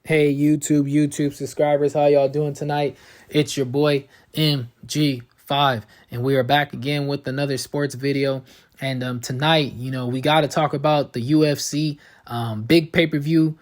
Hey, YouTube subscribers, how y'all doing tonight? It's your boy MG5, and we are back again with another sports video. And tonight, we got to talk about the UFC big pay-per-view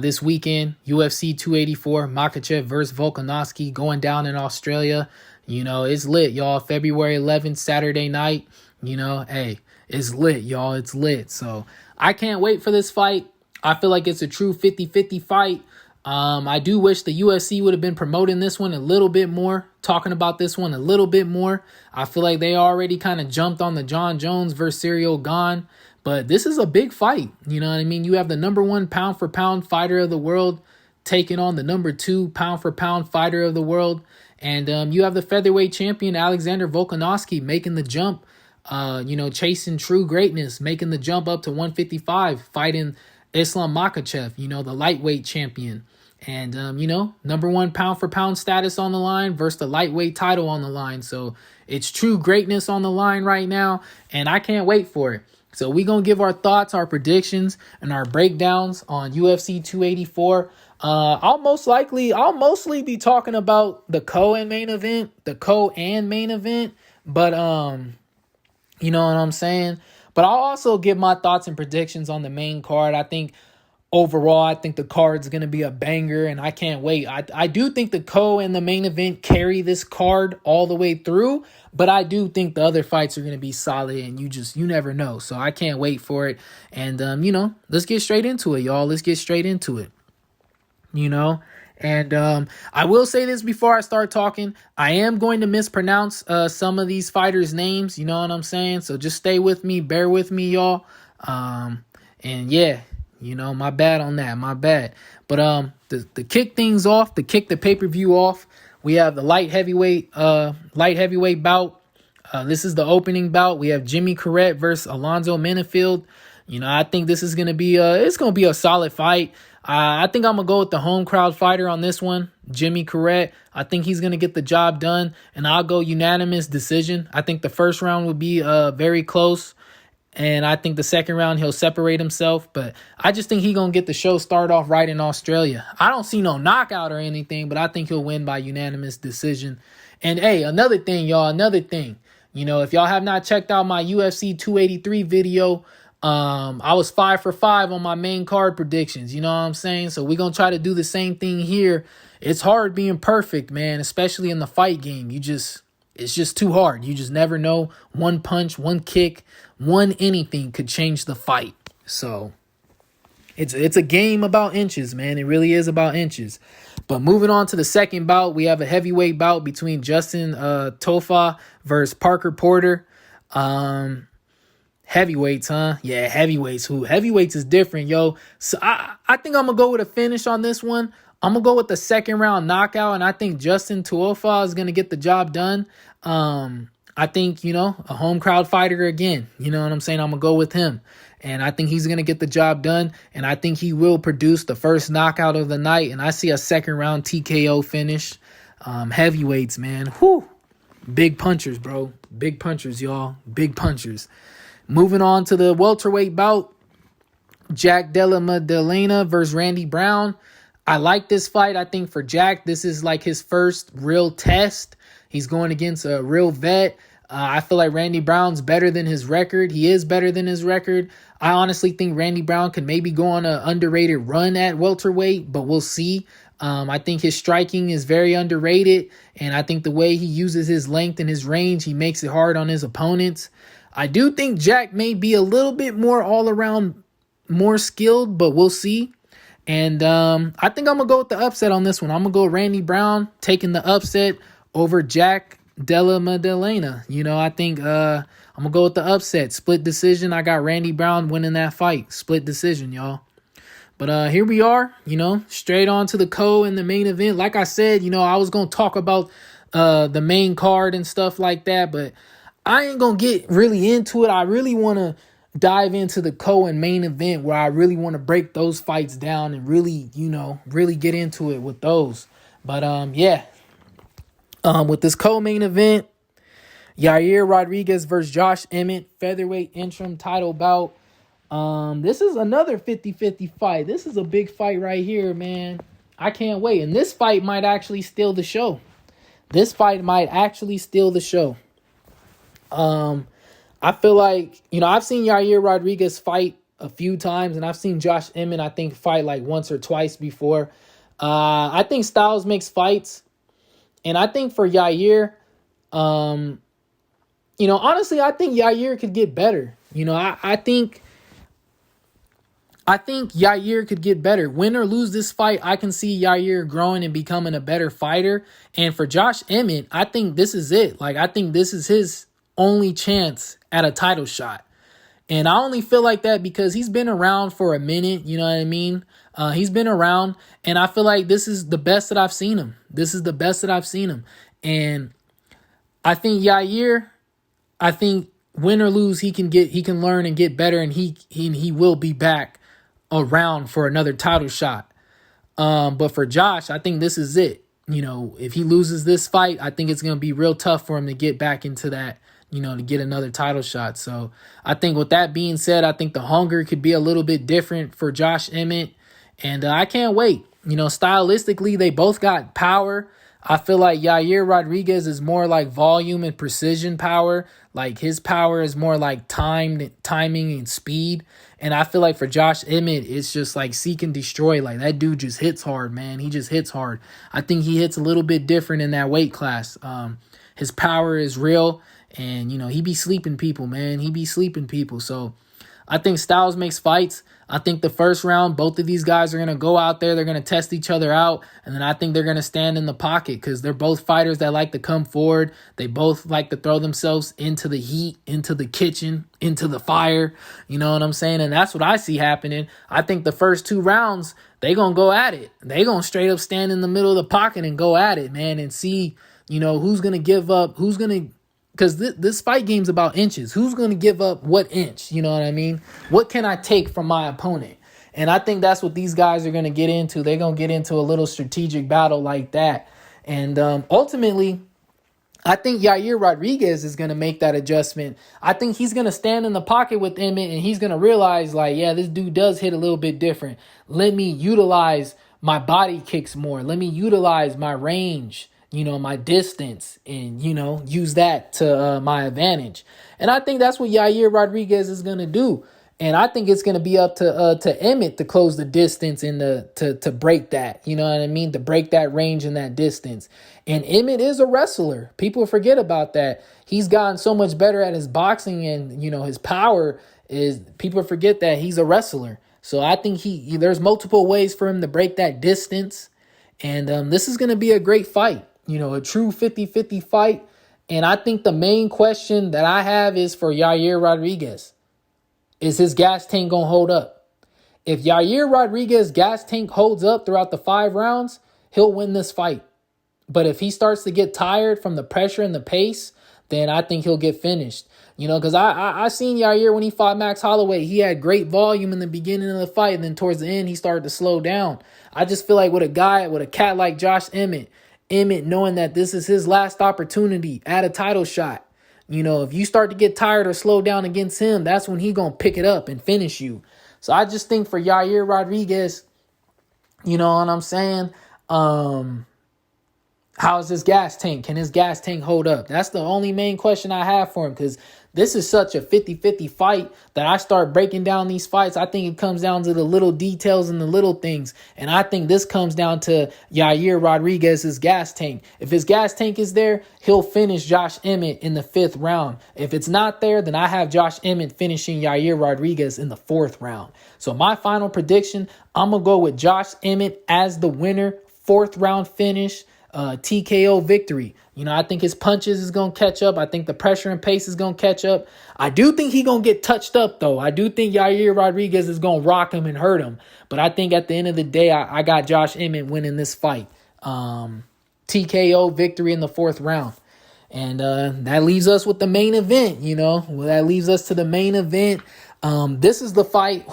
this weekend. UFC 284, Makhachev versus Volkanovski going down in Australia. It's lit, y'all. February 11th, Saturday night. Hey, it's lit, y'all. It's lit. So I can't wait for this fight. I feel like it's a true 50-50 fight. I do wish the UFC would have been promoting this one a little bit more, talking about this one a little bit more. I feel like they already kind of jumped on the John Jones versus Cyril Gane, but this is a big fight. You know what I mean? You have the number 1 pound for pound fighter of the world taking on the number 2 pound for pound fighter of the world. And you have the featherweight champion Alexander Volkanovski making the jump, chasing true greatness, making the jump up to 155, fighting Islam Makhachev, the lightweight champion. And, number 1 pound for pound status on the line versus the lightweight title on the line. So it's true greatness on the line right now, and I can't wait for it. So we're going to give our thoughts, our predictions, and our breakdowns on UFC 284. I'll mostly be talking about the co-and main event, but you know what I'm saying? But I'll also give my thoughts and predictions on the main card. I think the card's going to be a banger, and I can't wait. I do think the co and the main event carry this card all the way through, but I do think the other fights are going to be solid, and you never know. So I can't wait for it. And, let's get straight into it, y'all. Let's get straight into it. And I will say this before I start talking. I am going to mispronounce some of these fighters' names. You know what I'm saying? So just stay with me. Bear with me, y'all. And yeah, my bad on that. My bad. But to kick things off, to kick the pay-per-view off, we have the light heavyweight bout. This is the opening bout. We have Jimmy Corrette versus Alonzo Menifield. I think this is going to be a solid fight. I think I'm going to go with the home crowd fighter on this one, Jimmy Corrette. I think he's going to get the job done, and I'll go unanimous decision. I think the first round will be very close, and I think the second round he'll separate himself. But I just think he's going to get the show started off right in Australia. I don't see no knockout or anything, but I think he'll win by unanimous decision. And, hey, another thing. If y'all have not checked out my UFC 283 video, I was 5 for 5 on my main card predictions. You know what I'm saying? So we're going to try to do the same thing here. It's hard being perfect, man, especially in the fight game. It's just too hard. You just never know. One punch, one kick, one anything could change the fight. So it's a game about inches, man. It really is about inches. But moving on to the second bout, we have a heavyweight bout between Justin Tofa versus Parker Porter. Heavyweights, huh? Yeah, heavyweights. Heavyweights is different, yo. So I think I'm going to go with a finish on this one. I'm going to go with the second round knockout, and I think Justin Tuofa is going to get the job done. I think, a home crowd fighter again. You know what I'm saying? I'm going to go with him. And I think he's going to get the job done, and I think he will produce the first knockout of the night, and I see a second round TKO finish. Heavyweights, man. Whew. Big punchers, bro. Big punchers, y'all. Big punchers. Moving on to the welterweight bout, Jack Della Maddalena versus Randy Brown. I like this fight. I think for Jack, this is like his first real test. He's going against a real vet. I feel like Randy Brown's better than his record. He is better than his record. I honestly think Randy Brown can maybe go on an underrated run at welterweight, but we'll see. I think his striking is very underrated, and I think the way he uses his length and his range, he makes it hard on his opponents. I do think Jack may be a little bit more all-around, more skilled, but we'll see. And I think I'm going to go with the upset on this one. I'm going to go Randy Brown taking the upset over Jack Della Maddalena. I think I'm going to go with the upset. Split decision. I got Randy Brown winning that fight. Split decision, y'all. But here we are, straight on to the co and the main event. Like I said, I was going to talk about the main card and stuff like that, but I ain't going to get really into it. I really want to dive into the co and main event where I really want to break those fights down and really, really get into it with those. But, with this co-main event, Yair Rodriguez versus Josh Emmett, featherweight interim title bout. This is another 50-50 fight. This is a big fight right here, man. I can't wait. And this fight might actually steal the show. This fight might actually steal the show. I feel like, I've seen Yair Rodriguez fight a few times, and I've seen Josh Emmett, I think, fight like once or twice before. I think styles makes fights. And I think for Yair, honestly, I think Yair could get better. I think Yair could get better. Win or lose this fight, I can see Yair growing and becoming a better fighter. And for Josh Emmett, I think this is it. Like, I think this is his only chance at a title shot. And I only feel like that because he's been around for a minute, you know what I mean? He's been around, and I feel like this is the best that I've seen him. This is the best that I've seen him. And I think Yair, win or lose, he can learn and get better, and he will be back around for another title shot. But for Josh, I think this is it. If he loses this fight, I think it's going to be real tough for him to get back into that, to get another title shot. So I think with that being said, I think the hunger could be a little bit different for Josh Emmett. And I can't wait. Stylistically, they both got power. I feel like Yair Rodriguez is more like volume and precision power. Like his power is more like timing and speed. And I feel like for Josh Emmett, it's just like seek and destroy. Like that dude just hits hard, man. He just hits hard. I think he hits a little bit different in that weight class. His power is real. And, he be sleeping people, man. He be sleeping people. So I think styles makes fights. I think the first round, both of these guys are going to go out there. They're going to test each other out. And then I think they're going to stand in the pocket because they're both fighters that like to come forward. They both like to throw themselves into the heat, into the kitchen, into the fire. You know what I'm saying? And that's what I see happening. I think the first 2 rounds, they going to go at it. They going to straight up stand in the middle of the pocket and go at it, man, and see, who's going to give up, who's going to. Because this fight game's about inches. Who's going to give up what inch? You know what I mean? What can I take from my opponent? And I think that's what these guys are going to get into. They're going to get into a little strategic battle like that. And ultimately, I think Yair Rodriguez is going to make that adjustment. I think he's going to stand in the pocket with Emmett, and he's going to realize, like, yeah, this dude does hit a little bit different. Let me utilize my body kicks more. Let me utilize my range, my distance, and, use that to my advantage. And I think that's what Yair Rodriguez is going to do. And I think it's going to be up to Emmett to close the distance and to break that, you know what I mean? To break that range and that distance. And Emmett is a wrestler. People forget about that. He's gotten so much better at his boxing and, his power is, people forget that he's a wrestler. So I think there's multiple ways for him to break that distance. And this is going to be a great fight. A true 50-50 fight. And I think the main question that I have is for Yair Rodriguez. Is his gas tank going to hold up? If Yair Rodriguez's gas tank holds up throughout the 5 rounds, he'll win this fight. But if he starts to get tired from the pressure and the pace, then I think he'll get finished. Because I seen Yair when he fought Max Holloway. He had great volume in the beginning of the fight, and then towards the end, he started to slow down. I just feel like with a cat like Josh Emmett knowing that this is his last opportunity at a title shot. If you start to get tired or slow down against him, that's when he's going to pick it up and finish you. So I just think for Yair Rodriguez, you know what I'm saying? How is his gas tank? Can his gas tank hold up? That's the only main question I have for him, because this is such a 50-50 fight that I start breaking down these fights. I think it comes down to the little details and the little things. And I think this comes down to Yair Rodriguez's gas tank. If his gas tank is there, he'll finish Josh Emmett in the 5th round. If it's not there, then I have Josh Emmett finishing Yair Rodriguez in the 4th round. So my final prediction, I'm going to go with Josh Emmett as the winner, 4th round finish. TKO victory. I think his punches is going to catch up. I think the pressure and pace is going to catch up. I do think he's going to get touched up, though. I do think Yair Rodriguez is going to rock him and hurt him. But I think at the end of the day, I got Josh Emmett winning this fight. TKO victory in the 4th round. And that leaves us with the main event, That leaves us to the main event. This is the fight.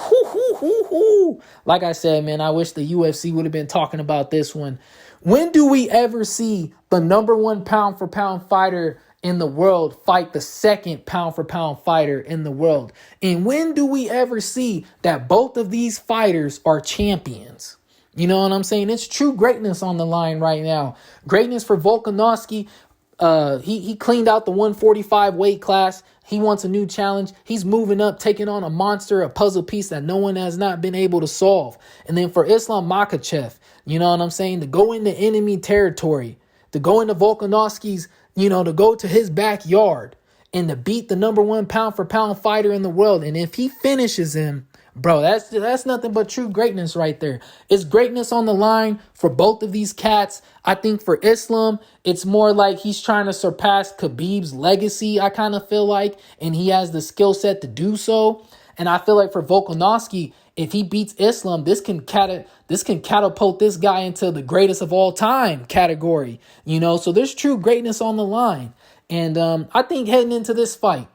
Like I said, man, I wish the UFC would have been talking about this one. When do we ever see the number 1 pound for pound fighter in the world fight the 2nd pound for pound fighter in the world? And when do we ever see that both of these fighters are champions? You know what I'm saying? It's true greatness on the line right now. Greatness for Volkanovski. He cleaned out the 145 weight class. He wants a new challenge. He's moving up, taking on a monster, a puzzle piece that no one has not been able to solve. And then for Islam Makhachev, you know what I'm saying? To go into enemy territory, to go into Volkanovski's, to go to his backyard and to beat the number one pound for pound fighter in the world. And if he finishes him, bro, that's nothing but true greatness right there. It's greatness on the line for both of these cats. I think for Islam, it's more like he's trying to surpass Khabib's legacy, I kind of feel like, and he has the skill set to do so. And I feel like for Volkanovski, if he beats Islam, this can catapult this guy into the greatest of all time category, so there's true greatness on the line. And I think heading into this fight,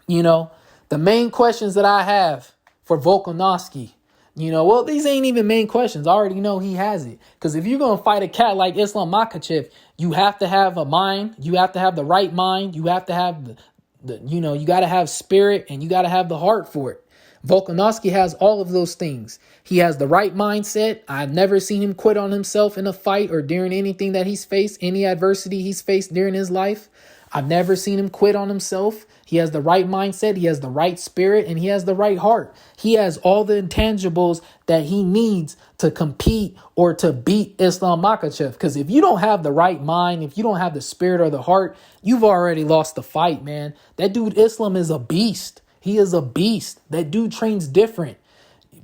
the main questions that I have for Volkanovski, these ain't even main questions. I already know he has it. Because if you're going to fight a cat like Islam Makhachev, you have to have a mind. You have to have the right mind. You have to have you got to have spirit, and you got to have the heart for it. Volkanovski has all of those things. He has the right mindset. I've never seen him quit on himself in a fight or during anything that he's faced, any adversity he's faced during his life. I've never seen him quit on himself. He has the right mindset. He has the right spirit, and he has the right heart. He has all the intangibles that he needs to compete or to beat Islam Makhachev. Because if you don't have the right mind, if you don't have the spirit or the heart, you've already lost the fight, man. That dude Islam is a beast. He is a beast. That dude trains different.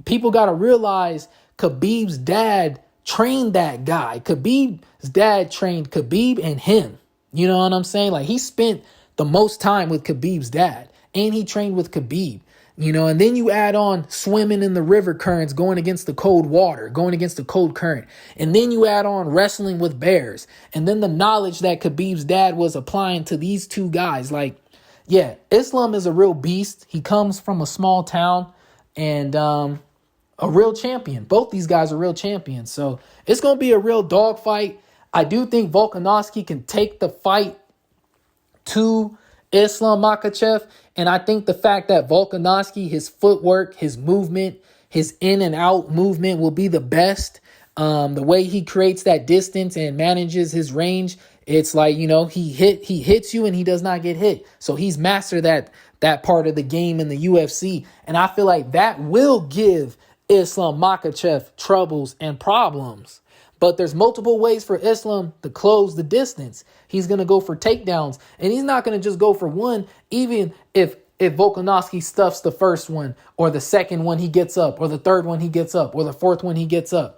People got to realize Khabib's dad trained that guy. Khabib's dad trained Khabib and him. You know what I'm saying? Like, he spent the most time with Khabib's dad, and he trained with Khabib, and then you add on swimming in the river currents, going against the cold water, going against the cold current. And then you add on wrestling with bears. And then the knowledge that Khabib's dad was applying to these two guys. Like, yeah, Islam is a real beast. He comes from a small town and a real champion. Both these guys are real champions. So it's going to be a real dogfight. I do think Volkanovski can take the fight to Islam Makhachev. And I think the fact that Volkanovski, his footwork, his movement, his in and out movement will be the best. The way he creates that distance and manages his range, it's like, he hits you and he does not get hit. So he's mastered that part of the game in the UFC. And I feel like that will give Islam Makhachev troubles and problems. But there's multiple ways for Islam to close the distance. He's going to go for takedowns, and he's not going to just go for one, even if Volkanovski stuffs the first one or the second one he gets up or the third one he gets up or the fourth one he gets up.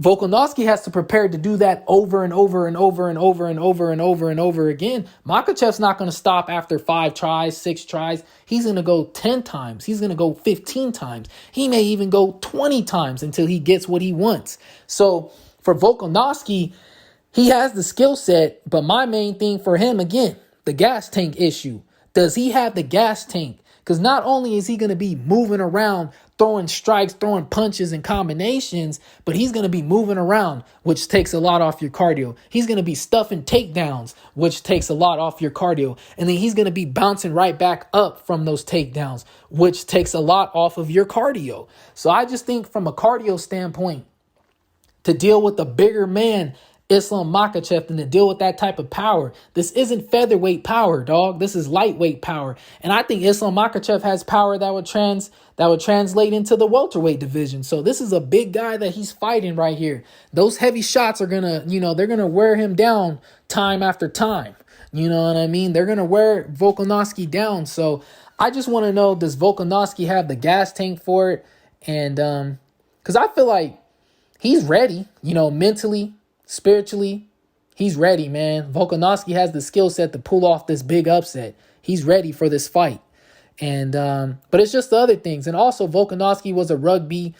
Volkanovski has to prepare to do that over and over and over and over and over and over and over again. Makhachev's not going to stop after 5 tries, 6 tries. He's going to go 10 times. He's going to go 15 times. He may even go 20 times until he gets what he wants. So for Volkanovski, he has the skill set, but my main thing for him, again, the gas tank issue. Does he have the gas tank? Because not only is he going to be moving around, throwing strikes, throwing punches and combinations, but he's going to be moving around, which takes a lot off your cardio. He's going to be stuffing takedowns, which takes a lot off your cardio. And then he's going to be bouncing right back up from those takedowns, which takes a lot off of your cardio. So I just think from a cardio standpoint, to deal with the bigger man, Islam Makhachev, and to deal with that type of power. This isn't featherweight power, dog. This is lightweight power. And I think Islam Makhachev has power that would translate into the welterweight division. So this is a big guy that he's fighting right here. Those heavy shots are going to, they're going to wear him down time after time. You know what I mean? They're going to wear Volkanovski down. So I just want to know, does Volkanovski have the gas tank for it? And because I feel like he's ready, mentally, spiritually, he's ready, man. Volkanovski has the skill set to pull off this big upset. He's ready for this fight. And but it's just the other things. And also Volkanovski was a rugby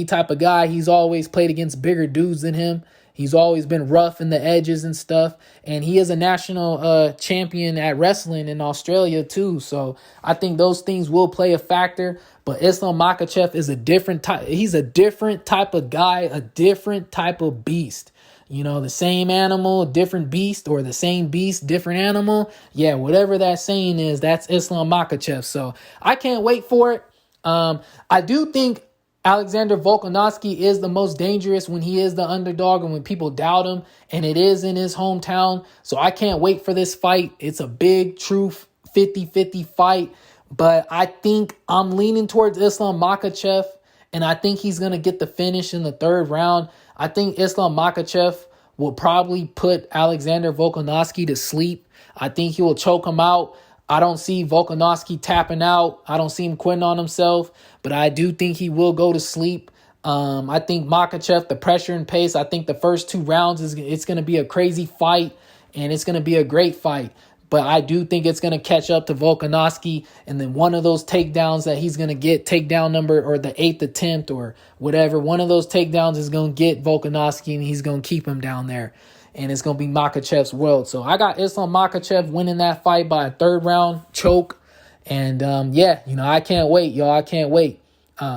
type of guy. He's always played against bigger dudes than him. He's always been rough in the edges and stuff. And he is a national champion at wrestling in Australia too. So I think those things will play a factor. But Islam Makhachev is a different type. He's a different type of guy, a different type of beast. The same animal, different beast, or the same beast, different animal. Yeah, whatever that saying is, that's Islam Makhachev. So I can't wait for it. I do think Alexander Volkanovski is the most dangerous when he is the underdog and when people doubt him, and it is in his hometown. So I can't wait for this fight. It's a big, true 50-50 fight, but I think I'm leaning towards Islam Makhachev, and I think he's going to get the finish in the third round. I think Islam Makhachev will probably put Alexander Volkanovski to sleep. I think he will choke him out. I don't see Volkanovski tapping out. I don't see him quitting on himself, but I do think he will go to sleep. I think Makhachev, the pressure and pace, I think the first 2 rounds, it's going to be a crazy fight, and it's going to be a great fight. But I do think it's going to catch up to Volkanovski, and then one of those takedowns that he's going to get, takedown number or the 8th attempt or whatever, one of those takedowns is going to get Volkanovski, and he's going to keep him down there. And it's going to be Makhachev's world. So I got Islam Makhachev winning that fight by a 3rd round choke. And yeah, I can't wait, y'all. I can't wait.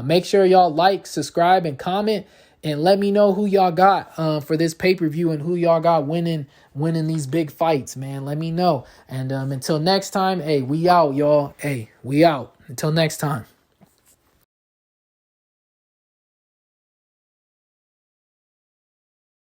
Make sure y'all like, subscribe, and comment. And let me know who y'all got for this pay-per-view and who y'all got winning these big fights, man. Let me know. And until next time, hey, we out, y'all. Hey, we out. Until next time.